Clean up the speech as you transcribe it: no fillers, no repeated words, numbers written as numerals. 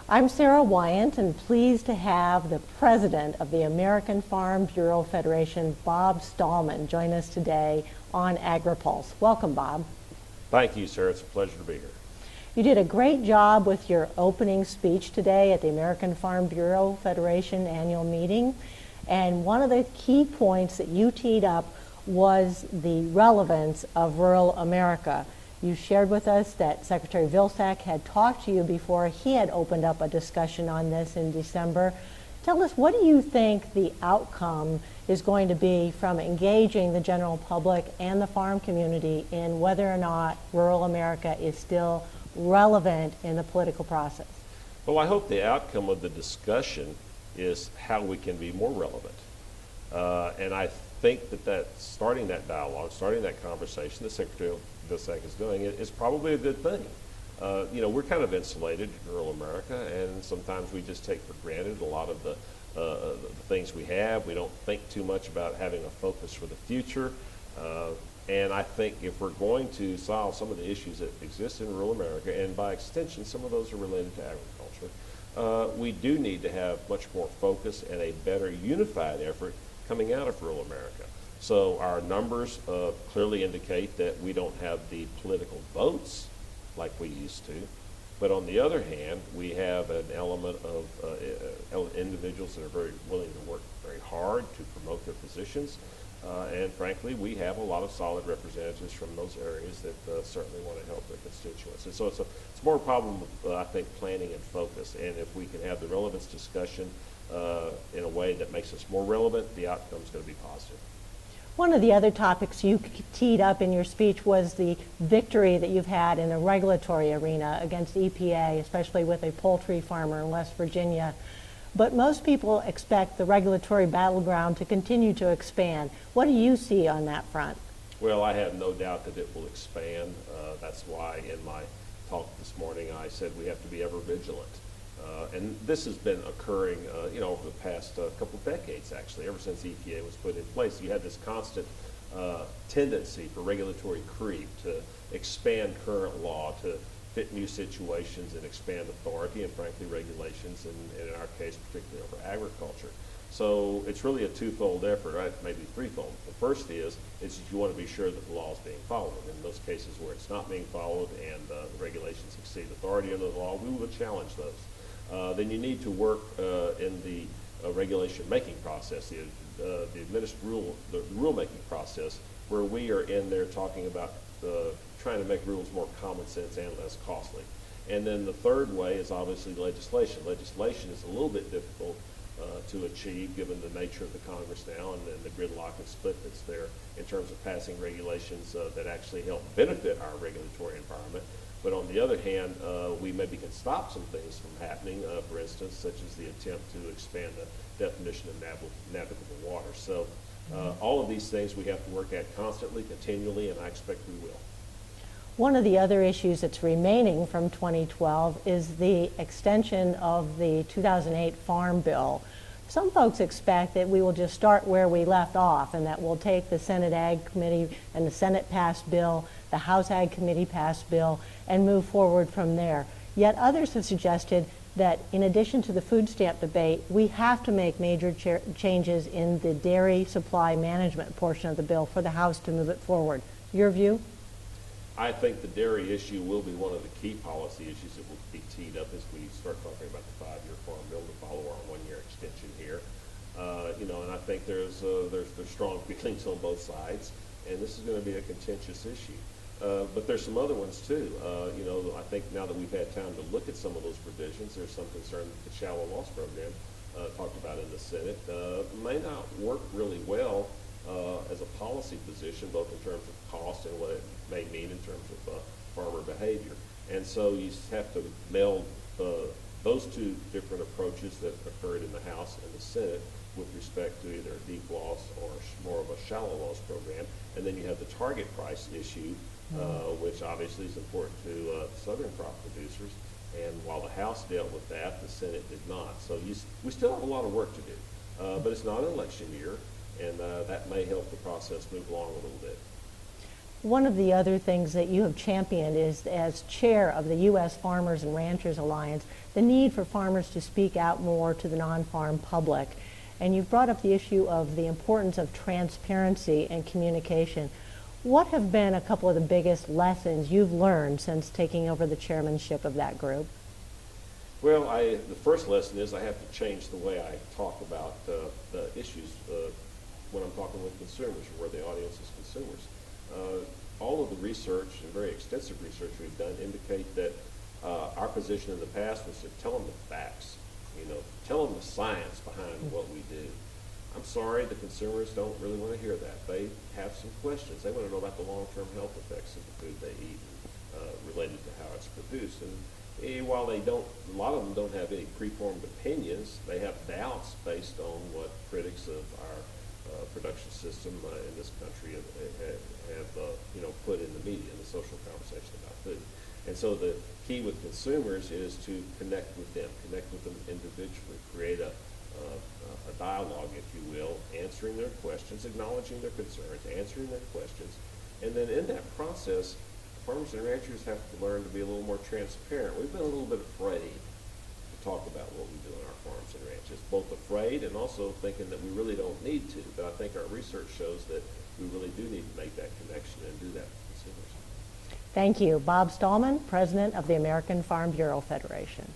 I'm Sarah Wyant, and pleased to have the president of the American Farm Bureau Federation, Bob Stallman, join us today on Agri-Pulse. Welcome, Bob. Thank you, Sarah. It's a pleasure to be here. You did a great job with your opening speech today at the American Farm Bureau Federation annual meeting. And one of the key points that you teed up was the relevance of rural America. You shared with us that Secretary Vilsack had talked to you before he had opened up a discussion on this in December. Tell us, what do you think the outcome is going to be from engaging the general public and the farm community in whether or not rural America is still relevant in the political process? Well, I hope the outcome of the discussion is how we can be more relevant. And I think that starting that dialogue, starting that conversation that Secretary Vilsack is doing is probably a good thing. We're kind of insulated in rural America, and sometimes we just take for granted a lot of the things we have. We don't think too much about having a focus for the future. And I think if we're going to solve some of the issues that exist in rural America, and by extension, some of those are related to agriculture, we do need to have much more focus and a better unified effort coming out of rural America. So our numbers clearly indicate that we don't have the political votes like we used to. But on the other hand, we have an element of individuals that are very willing to work very hard to promote their positions. And frankly, we have a lot of solid representatives from those areas that certainly want to help their constituents. And so it's more a problem of, I think, planning and focus. And if we can have the relevance discussion in a way that makes us more relevant, the outcome is going to be positive. One of the other topics you teed up in your speech was the victory that you've had in the regulatory arena against EPA, especially with a poultry farmer in West Virginia. But most people expect the regulatory battleground to continue to expand. What do you see on that front? Well, I have no doubt that it will expand. That's why in my talk this morning I said we have to be ever vigilant. And this has been occurring, over the past couple of decades, actually, ever since EPA was put in place. You had this constant tendency for regulatory creep to expand current law, to fit new situations and expand authority and, frankly, regulations, and in our case, particularly over agriculture. So it's really a twofold effort, right? Maybe threefold. The first is you want to be sure that the law is being followed. In those cases where it's not being followed and the regulations exceed authority under the law, we will challenge those. Then you need to work in the regulation making process, the rule-making process, where we are in there talking about trying to make rules more common sense and less costly. And then the third way is obviously legislation. Legislation is a little bit difficult to achieve given the nature of the Congress now and the gridlock and split that's there in terms of passing regulations that actually help benefit our regulatory environment. But on the other hand, we maybe can stop some things from happening, for instance, such as the attempt to expand the definition of navigable water. So all of these things we have to work at constantly, continually, and I expect we will. One of the other issues that's remaining from 2012 is the extension of the 2008 Farm Bill. Some folks expect that we will just start where we left off and that we'll take the Senate Ag Committee and the Senate passed bill, the House Ag Committee passed bill, and move forward from there. Yet others have suggested that in addition to the food stamp debate, we have to make major changes in the dairy supply management portion of the bill for the House to move it forward. Your view? I think the dairy issue will be one of the key policy issues that will be teed up as we start talking about the 5-year farm bill to follow our 1-year extension here. And I think there's strong feelings on both sides, and this is going to be a contentious issue. But there's some other ones too. I think now that we've had time to look at some of those provisions, there's some concern that the shallow loss program talked about in the Senate may not work really well as a policy position, both in terms of cost and what it may mean in terms of farmer behavior. And so you have to meld those two different approaches that occurred in the House and the Senate with respect to either a deep loss or more of a shallow loss program. And then you have the target price issue, which obviously is important to southern crop producers. And while the House dealt with that, the Senate did not. So we still have a lot of work to do. But it's not an election year, and that may help the process move along a little bit. One of the other things that you have championed is, as chair of the U.S. Farmers and Ranchers Alliance, the need for farmers to speak out more to the non-farm public. And you've brought up the issue of the importance of transparency and communication. What have been a couple of the biggest lessons you've learned since taking over the chairmanship of that group? Well, the first lesson is I have to change the way I talk about the issues when I'm talking with consumers, or where the audience is consumers. All of the research, and very extensive research we've done, indicate that our position in the past was to tell them the facts, tell them the science behind what we do. I'm sorry, the consumers don't really want to hear that. They have some questions. They want to know about the long-term health effects of the food they eat, related to how it's produced. And while they don't, a lot of them don't have any preformed opinions, they have doubts based on what critics of our production system in this country have put in the media, in the social conversation about food. And so the key with consumers is to connect with them individually, create a dialogue, if you will, answering their questions, acknowledging their concerns, answering their questions. And then in that process, farmers and ranchers have to learn to be a little more transparent. We've been a little bit afraid to talk about what we do in our farms and ranches, both afraid and also thinking that we really don't need to. But I think our research shows that we really do need to make that connection and do that with consumers. Thank you. Bob Stallman, President of the American Farm Bureau Federation.